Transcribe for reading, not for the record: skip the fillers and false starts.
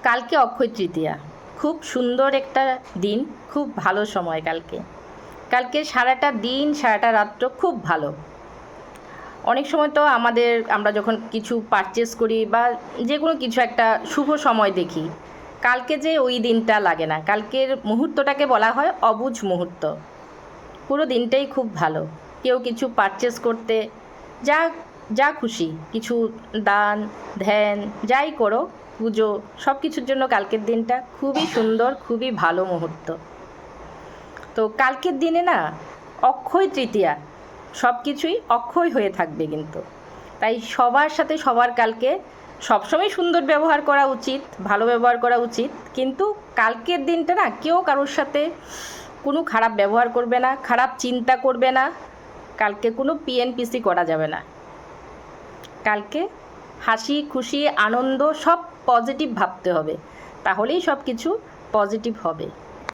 কালকে অক্ষয় তৃতীয়া, খুব সুন্দর একটা দিন, খুব ভালো সময় কালকে। কালকে সারাটা দিন সারাটা রাত্র খুব ভালো। অনেক সময় তো আমরা যখন কিছু পারচেস করি বা যে কোনো কিছু একটা শুভ সময় দেখি, কালকে যে ওই দিনটা লাগে না। কালকের মুহূর্তটাকে বলা হয় অবুঝ মুহূর্ত। পুরো দিনটাই খুব ভালো। কেউ কিছু পারচেস করতে, যা যা খুশি কিছু দান ধ্যান যাই করো, পুজো, সব কিছুর জন্য কালকের দিনটা খুবই সুন্দর, খুবই ভালো মুহূর্ত। তো কালকের দিনে না অক্ষয় তৃতীয়া, সব কিছুই অক্ষয় হয়ে থাকবে কিন্তু। তাই সবার সাথে সবার কালকে সবসময় সুন্দর ব্যবহার করা উচিত, ভালো ব্যবহার করা উচিত, কিন্তু কালকের দিনটা না কেউ কারোর সাথে কোনো খারাপ ব্যবহার করবে না, খারাপ চিন্তা করবে না। কালকে কোনো পিএনপিসি করা যাবে না। কালকে হাসি খুশি আনন্দ সব পজিটিভ ভাবতে হবে, তাহলেই সব কিছু পজিটিভ হবে।